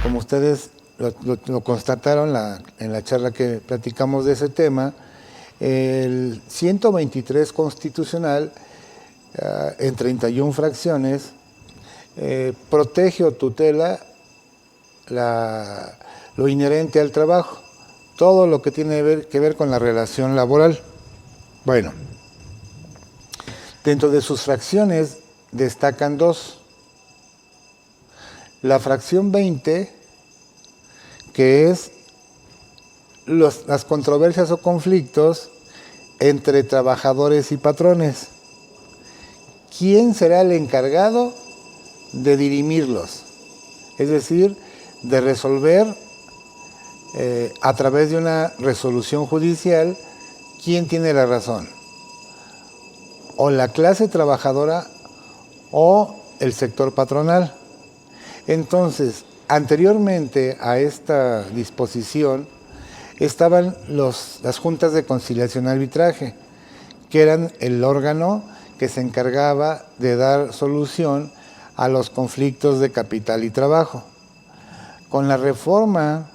Como ustedes lo constataron en la charla que platicamos de ese tema, el 123 constitucional, en 31 fracciones, protege o tutela lo inherente al trabajo, todo lo que tiene que ver con la relación laboral. Bueno, dentro de sus fracciones destacan dos. La fracción 20, que es las controversias o conflictos entre trabajadores y patrones. ¿Quién será el encargado de dirimirlos? Es decir, de resolver a través de una resolución judicial quién tiene la razón. O la clase trabajadora o el sector patronal. Entonces, anteriormente a esta disposición estaban las juntas de conciliación y arbitraje, que eran el órgano que se encargaba de dar solución a los conflictos de capital y trabajo. Con la reforma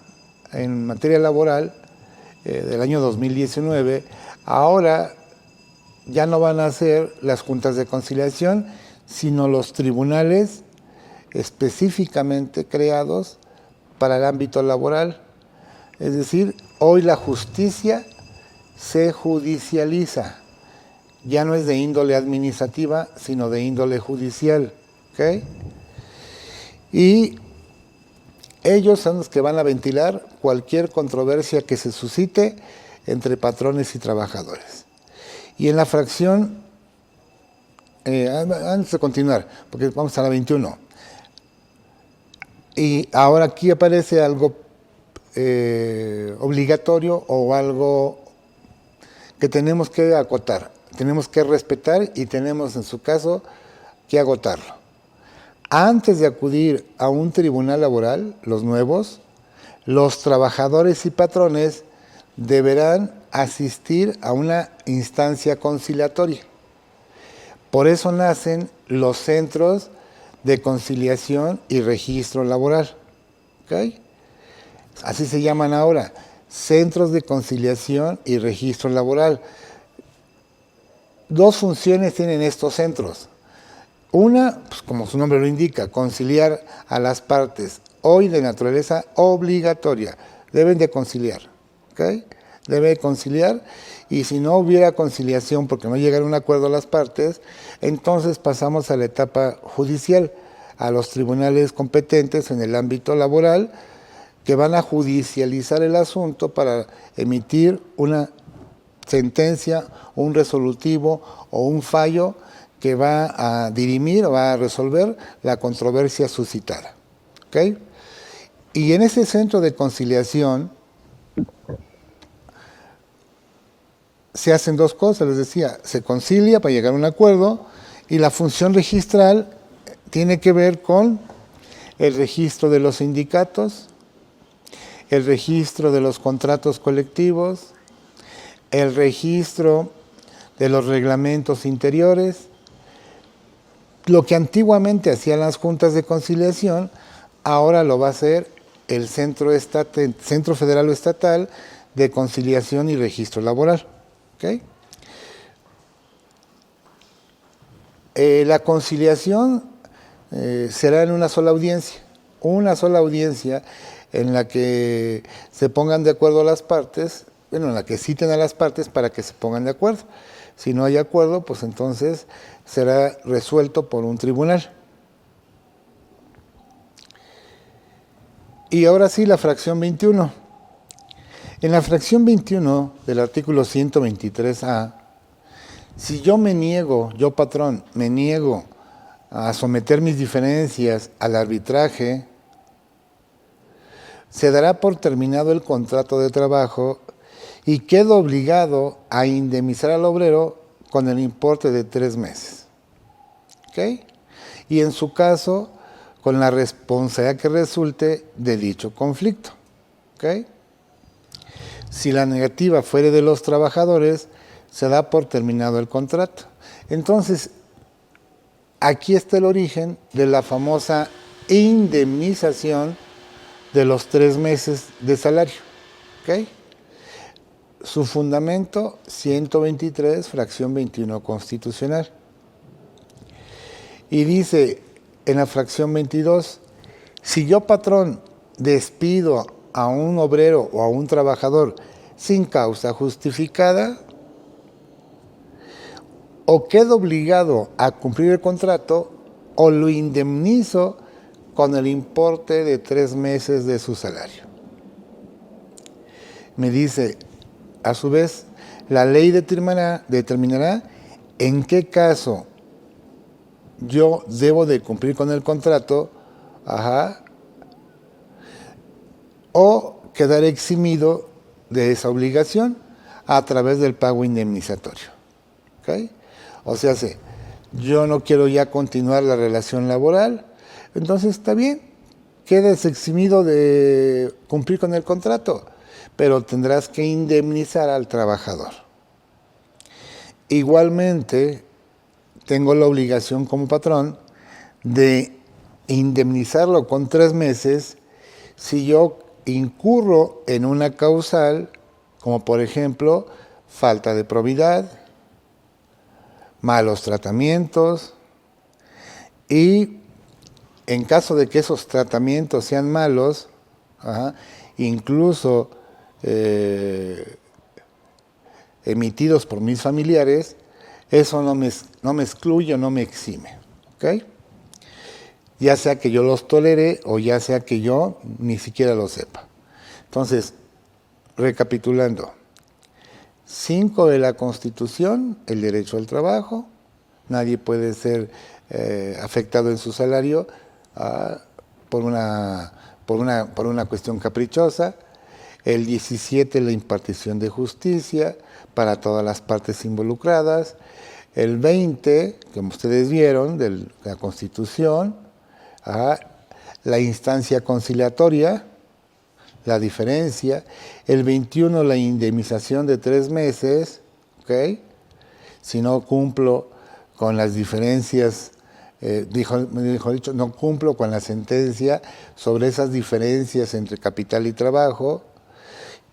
en materia laboral del año 2019, ahora ya no van a ser las juntas de conciliación, sino los tribunales específicamente creados para el ámbito laboral. Es decir, hoy la justicia se judicializa. Ya no es de índole administrativa, sino de índole judicial. ¿Okay? Y ellos son los que van a ventilar cualquier controversia que se suscite entre patrones y trabajadores. Y en la fracción, antes de continuar, porque vamos a la 21, y ahora aquí aparece algo obligatorio o algo que tenemos que acotar, tenemos que respetar y tenemos en su caso que agotarlo. Antes de acudir a un tribunal laboral, los nuevos, los trabajadores y patrones deberán asistir a una instancia conciliatoria. Por eso nacen los centros de conciliación y registro laboral. ¿Okay? Así se llaman ahora, centros de conciliación y registro laboral. Dos funciones tienen estos centros. Una, pues como su nombre lo indica, conciliar a las partes, hoy de naturaleza obligatoria, deben de conciliar. ¿Okay? Debe conciliar, y si no hubiera conciliación porque no llegaron a un acuerdo a las partes, entonces pasamos a la etapa judicial, a los tribunales competentes en el ámbito laboral, que van a judicializar el asunto para emitir una sentencia, un resolutivo o un fallo que va a dirimir o va a resolver la controversia suscitada. ¿Okay? Y en ese centro de conciliación se hacen dos cosas, les decía, se concilia para llegar a un acuerdo, y la función registral tiene que ver con el registro de los sindicatos, el registro de los contratos colectivos, el registro de los reglamentos interiores. Lo que antiguamente hacían las juntas de conciliación, ahora lo va a hacer el Centro Federal o Estatal de Conciliación y Registro Laboral. ¿Okay? La conciliación será en una sola audiencia en la que se pongan de acuerdo las partes, bueno, en la que citen a las partes para que se pongan de acuerdo. Si no hay acuerdo, pues entonces será resuelto por un tribunal. Y ahora sí, la fracción 21. En la fracción 21 del artículo 123A, si yo patrón, me niego a someter mis diferencias al arbitraje, se dará por terminado el contrato de trabajo y quedo obligado a indemnizar al obrero con el importe de 3 meses. ¿Okay? Y en su caso, con la responsabilidad que resulte de dicho conflicto. ¿Okay? Si la negativa fuere de los trabajadores, se da por terminado el contrato. Entonces, aquí está el origen de la famosa indemnización de los 3 meses de salario. ¿Ok? Su fundamento, 123, fracción 21 constitucional. Y dice en la fracción 22, si yo, patrón, despido a un obrero o a un trabajador sin causa justificada, o quedo obligado a cumplir el contrato, o lo indemnizo con el importe de 3 meses de su salario. Me dice, a su vez, la ley determinará en qué caso yo debo de cumplir con el contrato, o quedar eximido de esa obligación a través del pago indemnizatorio. ¿Okay? O sea, yo no quiero ya continuar la relación laboral, entonces está bien, quedas eximido de cumplir con el contrato, pero tendrás que indemnizar al trabajador. Igualmente, tengo la obligación como patrón de indemnizarlo con 3 meses si yo incurro en una causal, como por ejemplo, falta de probidad, malos tratamientos, y en caso de que esos tratamientos sean malos, incluso emitidos por mis familiares, eso no me excluye o no me exime. ¿Okay? Ya sea que yo los tolere o ya sea que yo ni siquiera lo sepa. Entonces, recapitulando, 5 de la Constitución, el derecho al trabajo, nadie puede ser afectado en su salario por una cuestión caprichosa. El 17, la impartición de justicia para todas las partes involucradas. El 20, como ustedes vieron, de la Constitución, la instancia conciliatoria, la diferencia. El 21, la indemnización de 3 meses, ¿ok? Si no cumplo con las diferencias, no cumplo con la sentencia sobre esas diferencias entre capital y trabajo.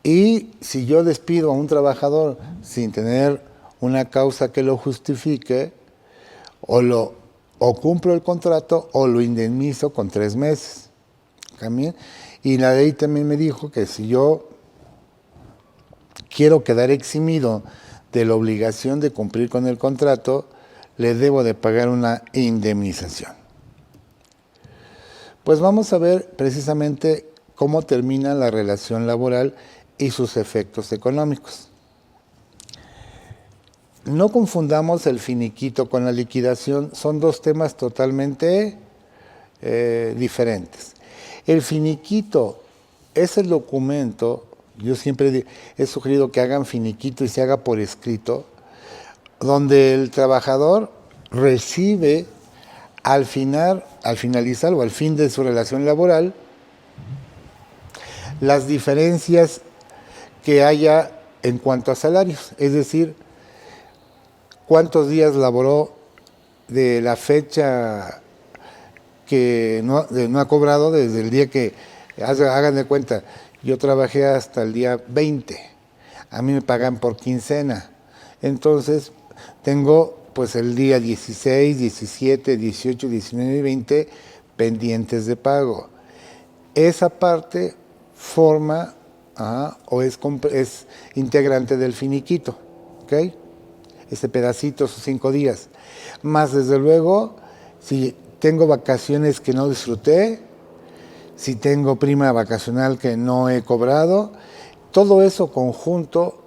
Y si yo despido a un trabajador sin tener una causa que lo justifique, o cumplo el contrato o lo indemnizo con 3 meses. ¿También? Y la ley también me dijo que si yo quiero quedar eximido de la obligación de cumplir con el contrato, le debo de pagar una indemnización. Pues vamos a ver precisamente cómo termina la relación laboral y sus efectos económicos. No confundamos el finiquito con la liquidación, son 2 temas totalmente diferentes. El finiquito es el documento, yo siempre he sugerido que hagan finiquito y se haga por escrito, donde el trabajador recibe al finalizar o al fin de su relación laboral, las diferencias que haya en cuanto a salarios, es decir, cuántos días laboró de la fecha que no ha cobrado, desde el día que, hagan de cuenta, yo trabajé hasta el día 20, a mí me pagan por quincena, entonces tengo pues el día 16, 17, 18, 19 y 20 pendientes de pago. Esa parte forma o es integrante del finiquito, ¿ok? Ese pedacito, esos 5 días. Más desde luego, si tengo vacaciones que no disfruté, si tengo prima vacacional que no he cobrado, todo eso conjunto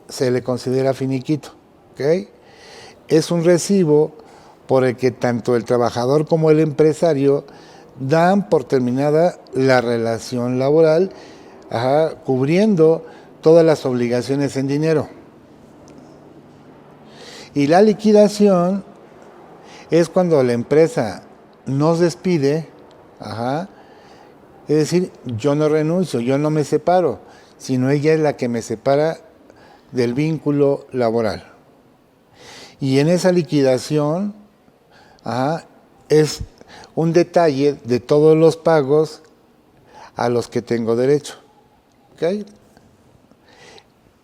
se le considera finiquito, ¿ok? Es un recibo por el que tanto el trabajador como el empresario dan por terminada la relación laboral, cubriendo todas las obligaciones en dinero. Y la liquidación es cuando la empresa nos despide, es decir, yo no renuncio, yo no me separo, sino ella es la que me separa del vínculo laboral. Y en esa liquidación es un detalle de todos los pagos a los que tengo derecho. ¿Ok?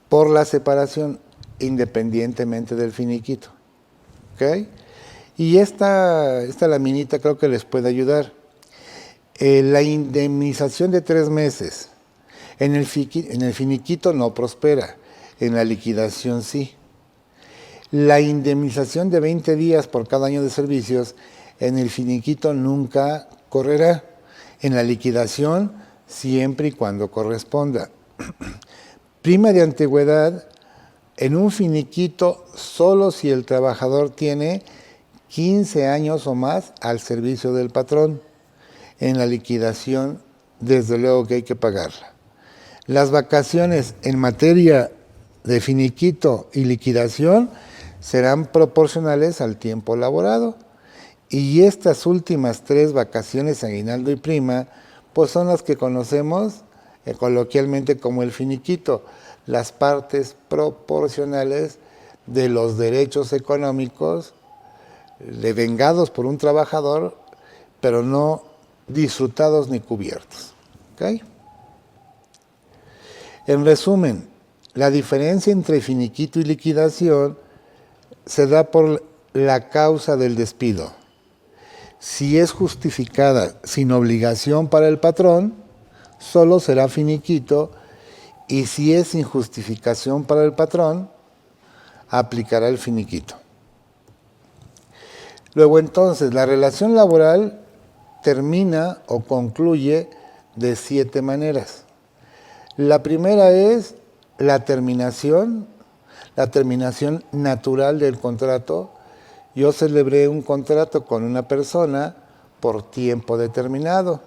Por la separación, independientemente del finiquito. ¿Ok? Y esta laminita creo que les puede ayudar. La indemnización de 3 meses en el finiquito no prospera, en la liquidación sí. La indemnización de 20 días por cada año de servicios en el finiquito nunca correrá. En la liquidación siempre y cuando corresponda. Prima de antigüedad en un finiquito solo si el trabajador tiene 15 años o más al servicio del patrón. En la liquidación, desde luego que hay que pagarla. Las vacaciones en materia de finiquito y liquidación serán proporcionales al tiempo laborado. Y estas últimas 3 vacaciones, aguinaldo y prima, pues son las que conocemos coloquialmente como el finiquito, las partes proporcionales de los derechos económicos devengados por un trabajador, pero no disfrutados ni cubiertos. ¿Okay? En resumen, la diferencia entre finiquito y liquidación se da por la causa del despido. Si es justificada sin obligación para el patrón, solo será finiquito, y si es sin justificación para el patrón, aplicará el finiquito. Luego entonces, la relación laboral termina o concluye de 7 maneras. La primera es la terminación natural del contrato. Yo celebré un contrato con una persona por tiempo determinado,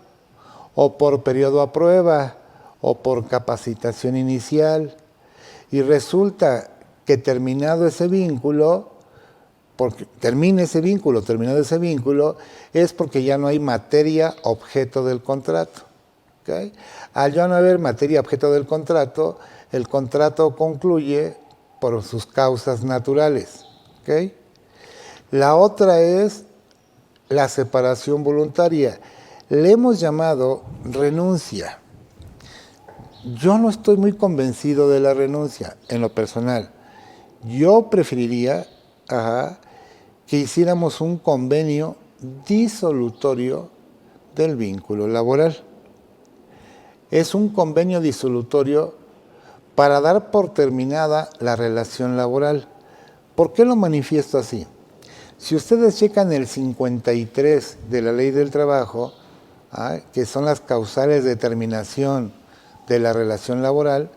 o por periodo a prueba, o por capacitación inicial, y resulta que terminado ese vínculo, terminado ese vínculo, es porque ya no hay materia objeto del contrato. ¿Okay? Al ya no haber materia objeto del contrato, el contrato concluye por sus causas naturales. ¿Okay? La otra es la separación voluntaria. Le hemos llamado renuncia. Yo no estoy muy convencido de la renuncia, en lo personal. Yo preferiría que hiciéramos un convenio disolutorio del vínculo laboral. Es un convenio disolutorio para dar por terminada la relación laboral. ¿Por qué lo manifiesto así? Si ustedes checan el 53 de la Ley del Trabajo, que son las causales de terminación de la relación laboral,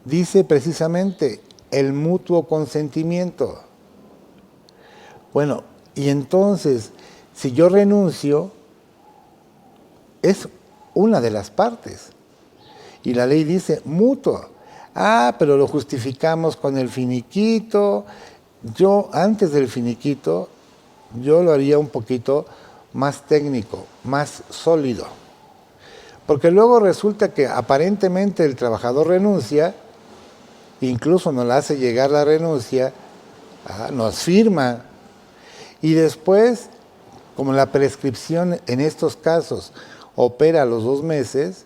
dice precisamente el mutuo consentimiento. Bueno, y entonces, si yo renuncio, es una de las partes. Y la ley dice mutuo. Pero lo justificamos con el finiquito. Yo, antes del finiquito, yo lo haría un poquito más técnico, más sólido. Porque luego resulta que aparentemente el trabajador renuncia, incluso nos la hace llegar la renuncia, nos firma, y después, como la prescripción en estos casos opera a los 2 meses,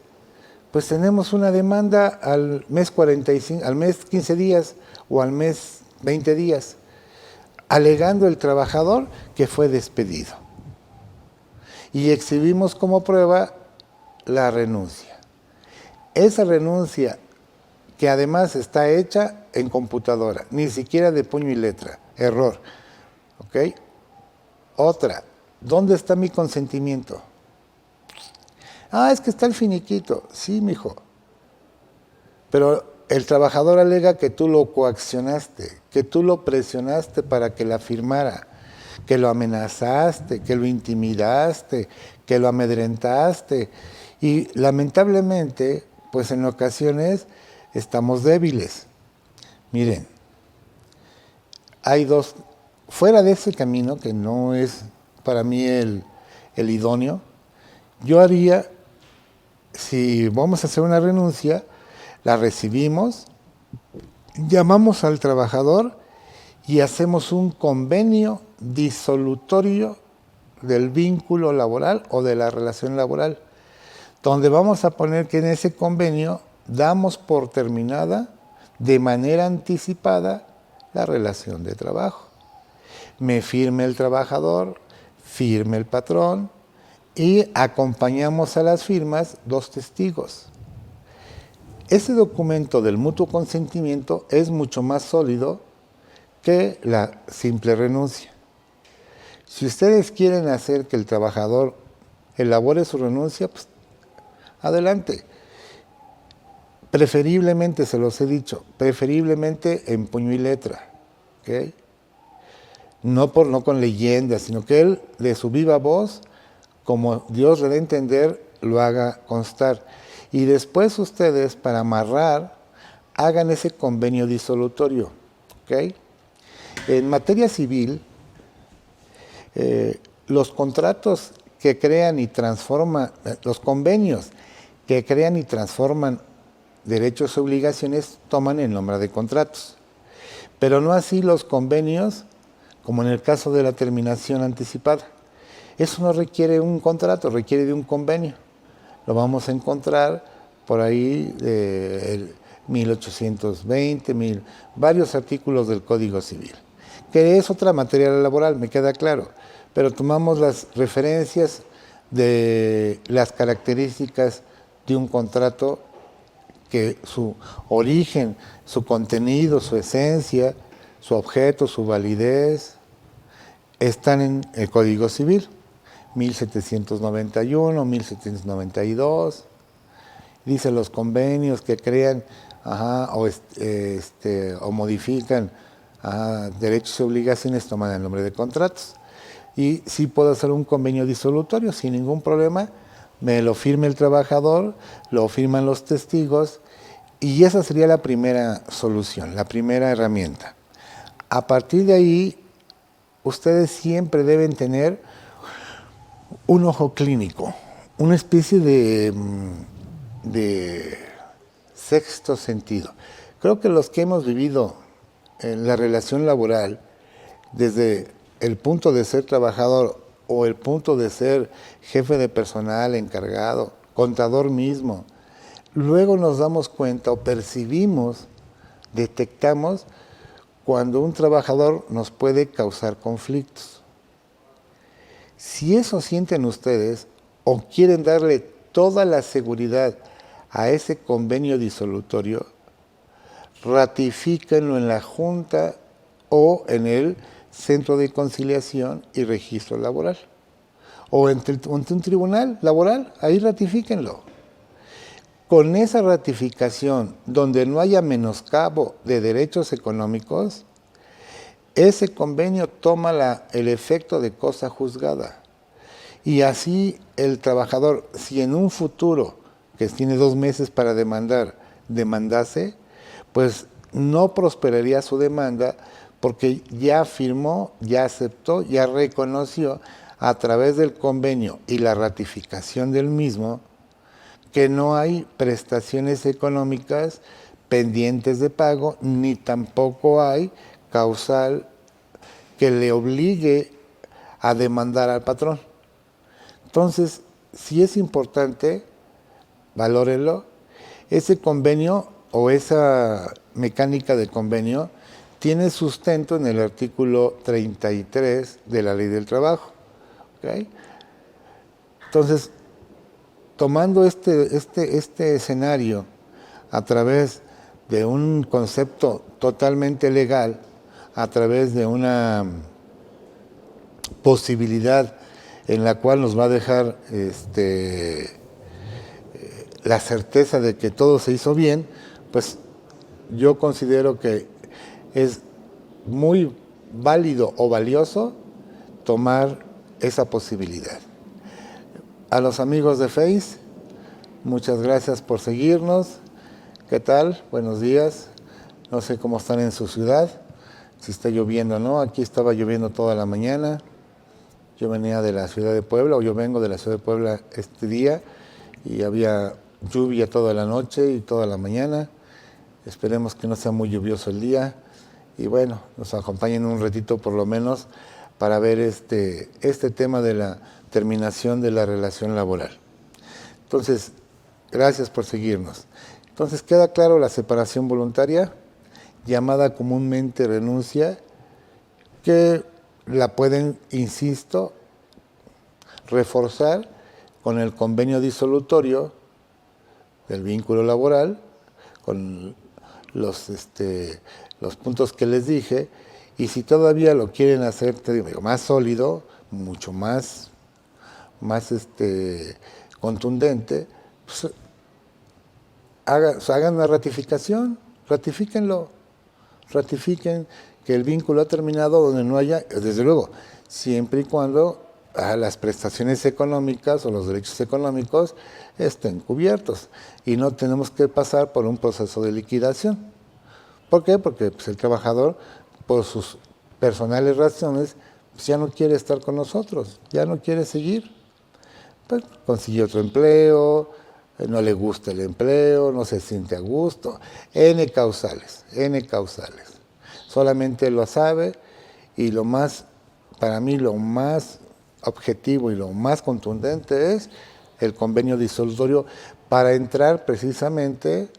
pues tenemos una demanda al mes 45, al mes 15 días o al mes 20 días, alegando el trabajador que fue despedido. Y exhibimos como prueba la renuncia. Esa renuncia, que además está hecha en computadora, ni siquiera de puño y letra, error. ¿Ok? Otra, ¿dónde está mi consentimiento? Es que está el finiquito. Sí, mijo. Pero el trabajador alega que tú lo coaccionaste, que tú lo presionaste para que la firmara, que lo amenazaste, que lo intimidaste, que lo amedrentaste. Y lamentablemente, pues en ocasiones estamos débiles. Miren, hay 2, fuera de ese camino, que no es para mí el idóneo, yo haría, si vamos a hacer una renuncia, la recibimos, llamamos al trabajador y hacemos un convenio disolutorio del vínculo laboral o de la relación laboral, donde vamos a poner que en ese convenio damos por terminada de manera anticipada la relación de trabajo. Me firme el trabajador, firme el patrón y acompañamos a las firmas 2 testigos. Ese documento del mutuo consentimiento es mucho más sólido que la simple renuncia. Si ustedes quieren hacer que el trabajador elabore su renuncia, pues adelante. Preferiblemente, se los he dicho, preferiblemente en puño y letra. ¿Okay? No con leyendas, sino que él de su viva voz, como Dios le dé a entender, lo haga constar. Y después ustedes, para amarrar, hagan ese convenio disolutorio. ¿Okay? En materia civil, los contratos que crean y transforman, los convenios que crean y transforman derechos y obligaciones toman el nombre de contratos. Pero no así los convenios, como en el caso de la terminación anticipada. Eso no requiere un contrato, requiere de un convenio. Lo vamos a encontrar por ahí de 1820, varios artículos del Código Civil, que es otra materia laboral, me queda claro, pero tomamos las referencias de las características de un contrato, que su origen, su contenido, su esencia, su objeto, su validez, están en el Código Civil, 1791, 1792, dice los convenios que crean o modifican derechos y obligaciones toman el nombre de contratos. Y sí puedo hacer un convenio disolutorio sin ningún problema, me lo firme el trabajador, lo firman los testigos, y esa sería la primera solución, la primera herramienta. A partir de ahí, ustedes siempre deben tener un ojo clínico, una especie de sexto sentido. Creo que los que hemos vivido en la relación laboral, desde el punto de ser trabajador o el punto de ser jefe de personal, encargado, contador mismo, luego nos damos cuenta o percibimos, detectamos cuando un trabajador nos puede causar conflictos. Si eso sienten ustedes o quieren darle toda la seguridad a ese convenio disolutorio, ratifíquenlo en la Junta o en el Centro de Conciliación y Registro Laboral, o ante un tribunal laboral, ahí ratifíquenlo. Con esa ratificación, donde no haya menoscabo de derechos económicos, ese convenio toma el efecto de cosa juzgada. Y así el trabajador, si en un futuro, que tiene 2 meses para demandase, pues no prosperaría su demanda porque ya firmó, ya aceptó, ya reconoció a través del convenio y la ratificación del mismo que no hay prestaciones económicas pendientes de pago, ni tampoco hay causal que le obligue a demandar al patrón. Entonces, sí es importante, valórenlo, ese convenio o esa mecánica de convenio tiene sustento en el artículo 33 de la Ley del Trabajo. ¿Okay? Entonces, tomando este escenario a través de un concepto totalmente legal, a través de una posibilidad en la cual nos va a dejar la certeza de que todo se hizo bien, pues yo considero que es muy válido o valioso tomar esa posibilidad. A los amigos de Face, muchas gracias por seguirnos. ¿Qué tal? Buenos días. No sé cómo están en su ciudad, si está lloviendo o no. Aquí estaba lloviendo toda la mañana. Yo venía de la ciudad de Puebla, o yo vengo de la ciudad de Puebla este día, y había lluvia toda la noche y toda la mañana. Esperemos que no sea muy lluvioso el día. Y bueno, nos acompañen un ratito por lo menos para ver este tema de la terminación de la relación laboral. Entonces, gracias por seguirnos. Entonces, queda claro la separación voluntaria, llamada comúnmente renuncia, que la pueden, insisto, reforzar con el convenio disolutorio del vínculo laboral, con los puntos que les dije, y si todavía lo quieren hacer, te digo, más sólido, mucho más contundente, pues, hagan una ratificación, ratifiquen que el vínculo ha terminado donde no haya, desde luego, siempre y cuando las prestaciones económicas o los derechos económicos estén cubiertos y no tenemos que pasar por un proceso de liquidación. ¿Por qué? Porque pues, el trabajador, por sus personales razones, pues, ya no quiere estar con nosotros, ya no quiere seguir. Pues, consiguió otro empleo, no le gusta el empleo, no se siente a gusto, N causales. Solamente lo sabe y para mí lo más objetivo y lo más contundente es el convenio disolutorio para entrar precisamente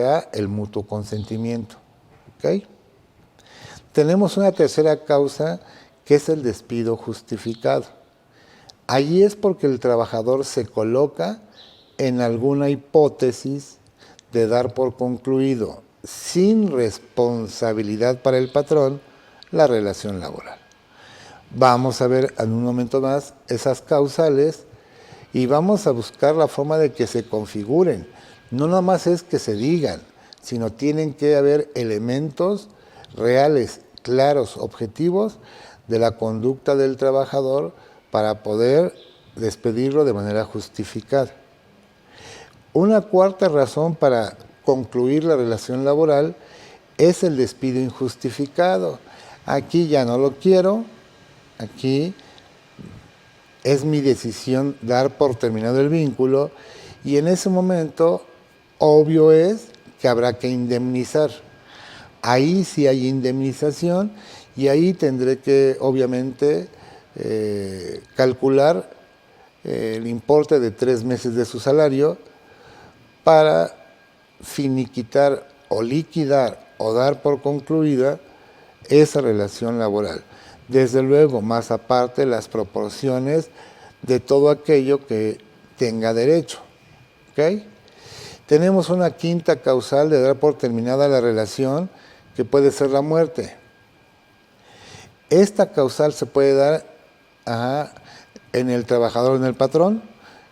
a el mutuo consentimiento. ¿Okay? Tenemos una tercera causa que es el despido justificado. Allí es porque el trabajador se coloca en alguna hipótesis de dar por concluido, sin responsabilidad para el patrón, la relación laboral. Vamos a ver en un momento más esas causales y vamos a buscar la forma de que se configuren. No nada más es que se digan, sino tienen que haber elementos reales, claros, objetivos de la conducta del trabajador para poder despedirlo de manera justificada. Una cuarta razón para concluir la relación laboral es el despido injustificado. Aquí ya no lo quiero, aquí es mi decisión dar por terminado el vínculo y en ese momento obvio es que habrá que indemnizar. Ahí sí hay indemnización y ahí tendré que obviamente calcular el importe de 3 meses de su salario para finiquitar o liquidar o dar por concluida esa relación laboral. Desde luego, más aparte, las proporciones de todo aquello que tenga derecho. ¿Okay? Tenemos una quinta causal de dar por terminada la relación, que puede ser la muerte. Esta causal se puede dar en el trabajador o en el patrón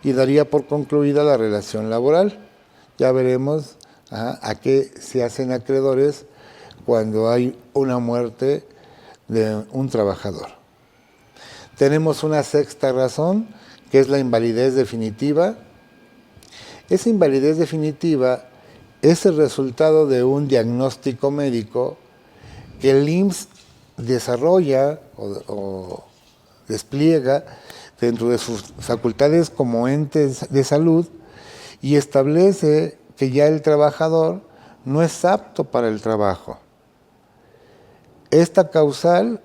y daría por concluida la relación laboral. Ya veremos a qué se hacen acreedores cuando hay una muerte de un trabajador. Tenemos una sexta razón, que es la invalidez definitiva. Esa invalidez definitiva es el resultado de un diagnóstico médico que el IMSS desarrolla o despliega dentro de sus facultades como entes de salud y establece que ya el trabajador no es apto para el trabajo. Esta causal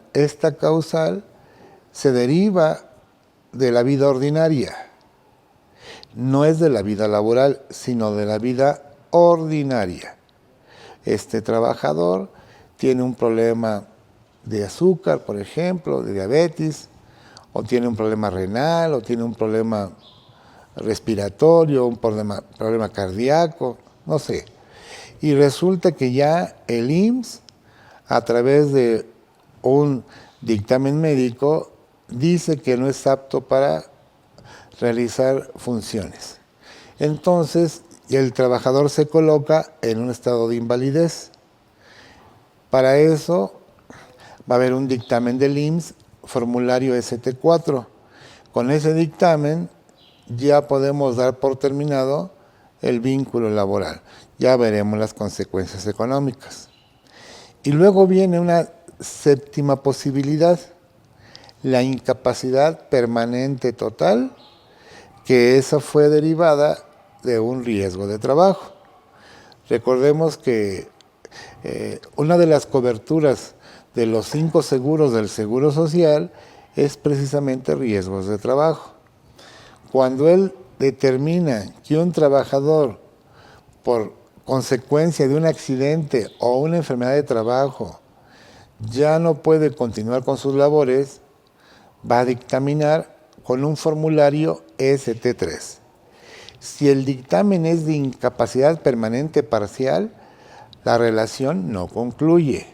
se deriva de la vida ordinaria. No es de la vida laboral, sino de la vida ordinaria. Este trabajador tiene un problema de azúcar, por ejemplo, de diabetes, o tiene un problema renal, o tiene un problema respiratorio, un problema cardíaco, no sé. Y resulta que ya el IMSS, a través de un dictamen médico, dice que no es apto para realizar funciones. Entonces, el trabajador se coloca en un estado de invalidez. Para eso va a haber un dictamen del IMSS, formulario ST4. Con ese dictamen ya podemos dar por terminado el vínculo laboral. Ya veremos las consecuencias económicas. Y luego viene una séptima posibilidad, la incapacidad permanente total, que esa fue derivada de un riesgo de trabajo. Recordemos que una de las coberturas de los 5 seguros del Seguro Social es precisamente riesgos de trabajo. cuando él determina que un trabajador, por consecuencia de un accidente o una enfermedad de trabajo, ya no puede continuar con sus labores, va a dictaminar con un formulario ST3. Si el dictamen es de incapacidad permanente parcial, la relación no concluye.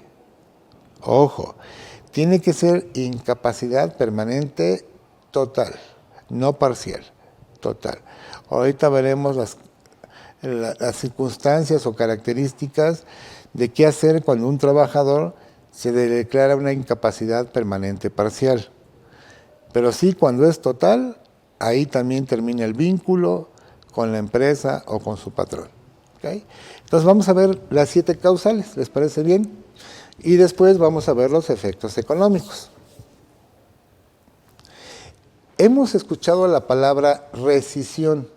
Ojo, tiene que ser incapacidad permanente total, no parcial, total. Ahorita veremos las circunstancias o características de qué hacer cuando un trabajador se le declara una incapacidad permanente parcial. Pero sí, cuando es total, ahí también termina el vínculo con la empresa o con su patrón. ¿Okay? Entonces vamos a ver las 7 causales, ¿les parece bien? Y después vamos a ver los efectos económicos. Hemos escuchado la palabra rescisión.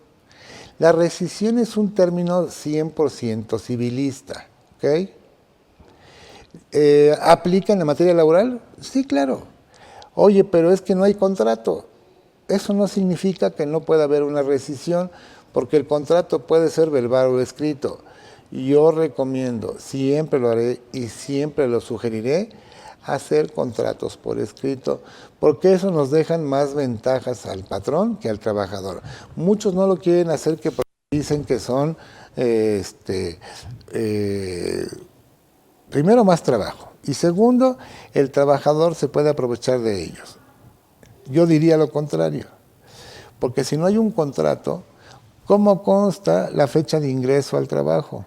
La rescisión es un término 100% civilista. ¿Okay? ¿Aplica en la materia laboral? Sí, claro. Oye, pero es que no hay contrato. Eso no significa que no pueda haber una rescisión, porque el contrato puede ser verbal o escrito. Yo recomiendo, siempre lo haré y siempre lo sugeriré, hacer contratos por escrito, porque eso nos deja más ventajas al patrón que al trabajador. Muchos no lo quieren hacer porque dicen que son, primero, más trabajo, y segundo, el trabajador se puede aprovechar de ellos. Yo diría lo contrario, porque si no hay un contrato, ¿cómo consta la fecha de ingreso al trabajo?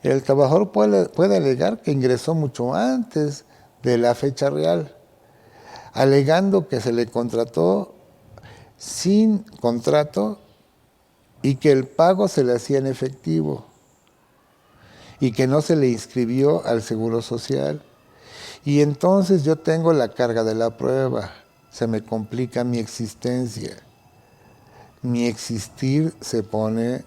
El trabajador puede alegar que ingresó mucho antes de la fecha real, alegando que se le contrató sin contrato y que el pago se le hacía en efectivo y que no se le inscribió al Seguro Social. Y entonces yo tengo la carga de la prueba, se me complica mi existencia. Mi existir se pone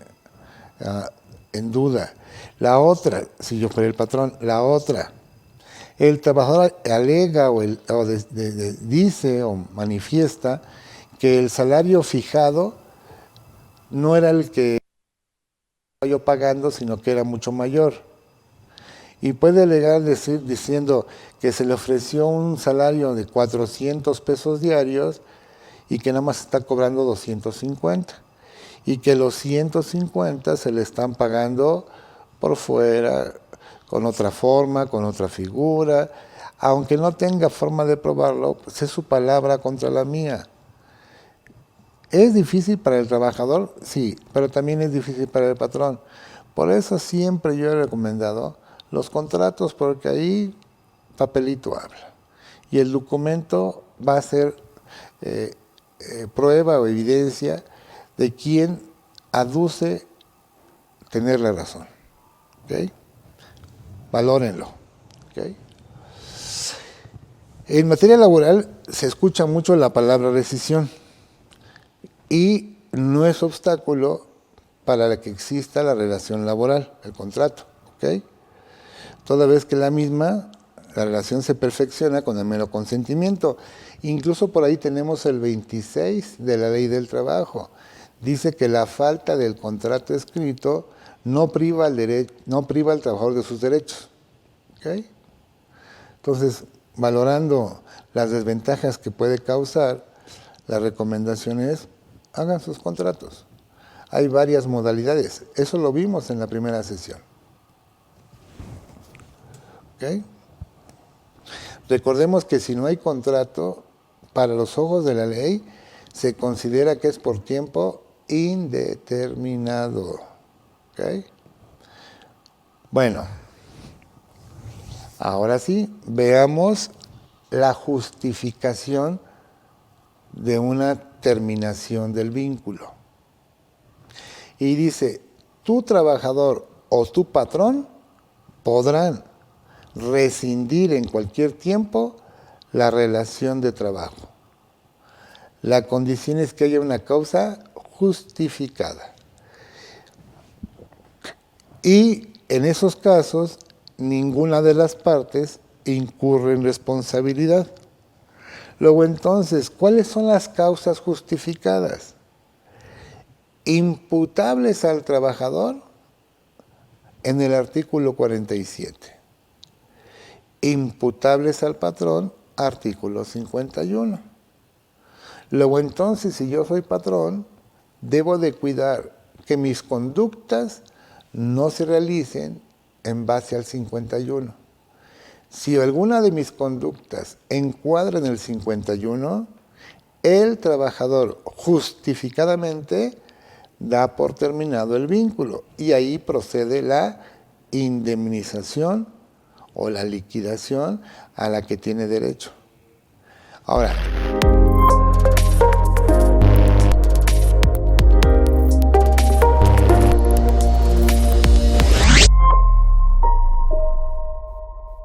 en duda. La otra, si yo fuera el patrón, la otra, el trabajador alega dice o manifiesta que el salario fijado no era el que estaba yo pagando, sino que era mucho mayor. Y puede alegar diciendo que se le ofreció un salario de 400 pesos diarios y que nada más está cobrando 250. Y que los 150 se le están pagando por fuera, con otra forma, con otra figura. Aunque no tenga forma de probarlo, pues es su palabra contra la mía. ¿Es difícil para el trabajador? Sí, pero también es difícil para el patrón. Por eso siempre yo he recomendado los contratos, porque ahí papelito habla. Y el documento va a ser prueba o evidencia de quien aduce tener la razón. ¿Okay? Valórenlo. ¿Okay? En materia laboral se escucha mucho la palabra rescisión y no es obstáculo para que exista la relación laboral, el contrato. ¿Okay? Toda vez que la relación se perfecciona con el mero consentimiento. Incluso por ahí tenemos el 26 de la Ley del Trabajo. Dice que la falta del contrato escrito no priva al trabajador de sus derechos. ¿Okay? Entonces, valorando las desventajas que puede causar, la recomendación es, hagan sus contratos. Hay varias modalidades. Eso lo vimos en la primera sesión. ¿Okay? Recordemos que si no hay contrato, para los ojos de la ley, se considera que es por tiempo indeterminado. ¿Okay? Bueno, ahora sí, veamos la justificación de una terminación del vínculo. Y dice, tu trabajador o tu patrón podrán rescindir en cualquier tiempo la relación de trabajo. La condición es que haya una causa justificada. Y en esos casos, ninguna de las partes incurre en responsabilidad. Luego entonces, ¿cuáles son las causas justificadas? imputables al trabajador en el artículo 47. Imputables al patrón, artículo 51. Luego entonces, si yo soy patrón, debo de cuidar que mis conductas no se realicen en base al 51. Si alguna de mis conductas encuadra en el 51, el trabajador justificadamente da por terminado el vínculo y ahí procede la indemnización o la liquidación a la que tiene derecho. Ahora,